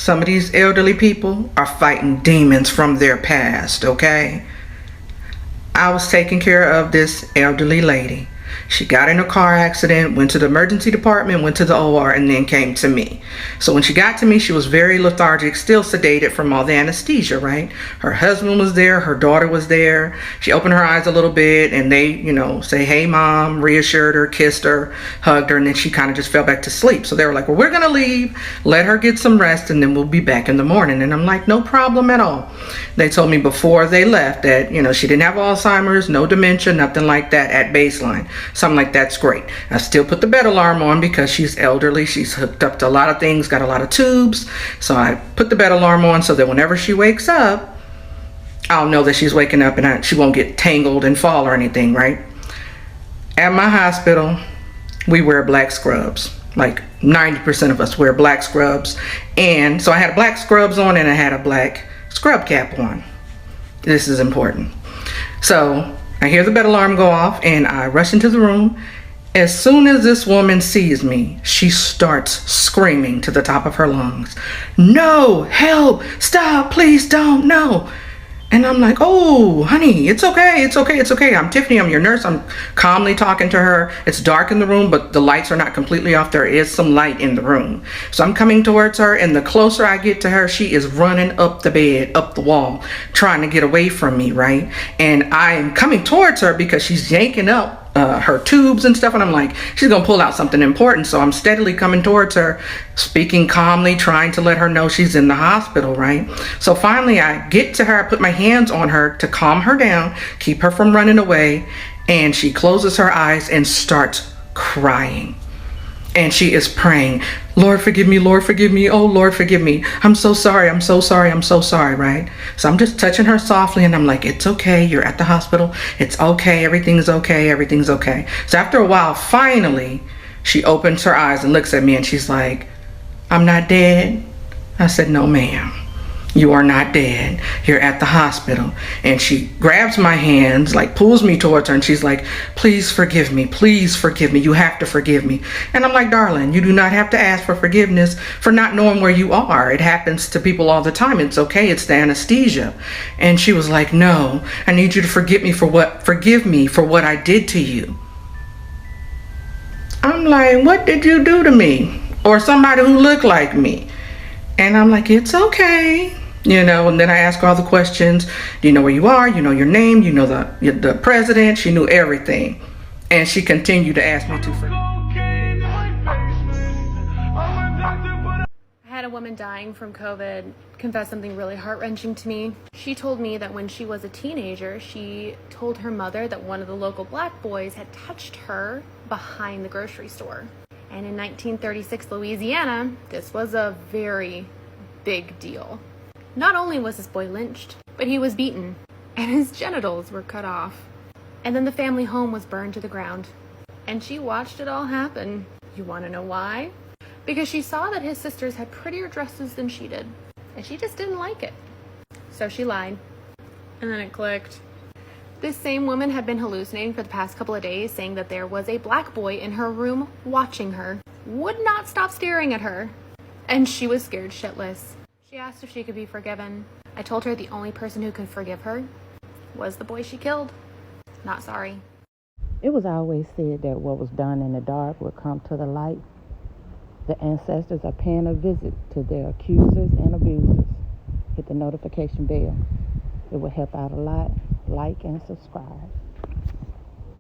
Some of these elderly people are fighting demons from their past, okay? I was taking care of this elderly lady. She got in a car accident, went to the emergency department, went to the OR, and then came to me. So when she got to me, she was very lethargic, still sedated from all the anesthesia, right? Her husband was there, her daughter was there. She opened her eyes a little bit, and they, say, hey, mom, reassured her, kissed her, hugged her, and then she kind of just fell back to sleep. So they were like, well, we're going to leave, let her get some rest, and then we'll be back in the morning. And I'm like, no problem at all. They told me before they left that, she didn't have Alzheimer's, no dementia, nothing like that at baseline. So I'm like, that's great. I still put the bed alarm on because she's elderly. She's hooked up to a lot of things, got a lot of tubes. So I put the bed alarm on so that whenever she wakes up, I'll know that she's waking up and she won't get tangled and fall or anything, right? At my hospital, we wear black scrubs. Like 90% of us wear black scrubs. And so I had black scrubs on and I had a black scrub cap on. This is important. So I hear the bed alarm go off and I rush into the room. As soon as this woman sees me, she starts screaming to the top of her lungs, no, help, stop, please don't, no. And I'm like, oh, honey, it's okay, it's okay, it's okay. I'm Tiffany, I'm your nurse. I'm calmly talking to her. It's dark in the room, but the lights are not completely off. There is some light in the room. So I'm coming towards her, and the closer I get to her, she is running up the bed, up the wall, trying to get away from me, right? And I am coming towards her because she's yanking up her tubes and stuff, and I'm like, she's gonna pull out something important. So I'm steadily coming towards her, speaking calmly, trying to let her know she's in the hospital, right? So finally I get to her, I put my hands on her to calm her down, keep her from running away, and she closes her eyes and starts crying. And she is praying, Lord, forgive me, oh, Lord, forgive me. I'm so sorry, I'm so sorry, I'm so sorry, right? So I'm just touching her softly and I'm like, it's okay, you're at the hospital. It's okay, everything's okay, everything's okay. So after a while, finally, she opens her eyes and looks at me and she's like, I'm not dead. I said, no, ma'am. You are not dead. You're at the hospital. And she grabs my hands, like pulls me towards her, and she's like, please forgive me. Please forgive me. You have to forgive me. And I'm like, darling, you do not have to ask for forgiveness for not knowing where you are. It happens to people all the time. It's okay. It's the anesthesia. And she was like, no, I need you to forgive me for what I did to you. I'm like, what did you do to me? Or somebody who looked like me? And I'm like, it's okay. And then I ask her all the questions. Do you know where you are? You know your name? You know the president? She knew everything. And she continued to ask me to forgive. I had a woman dying from COVID confess something really heart-wrenching to me. She told me that when she was a teenager, she told her mother that one of the local black boys had touched her behind the grocery store. And in 1936 Louisiana, this was a very big deal. Not only was this boy lynched, but he was beaten, and his genitals were cut off. And then the family home was burned to the ground. And she watched it all happen. You want to know why? Because she saw that his sisters had prettier dresses than she did, and she just didn't like it. So she lied. And then it clicked. This same woman had been hallucinating for the past couple of days, saying that there was a black boy in her room watching her, would not stop staring at her, and she was scared shitless. She asked if she could be forgiven. I told her the only person who could forgive her was the boy she killed. Not sorry. It was always said that what was done in the dark would come to the light. The ancestors are paying a visit to their accusers and abusers. Hit the notification bell. It will help out a lot. Like and subscribe.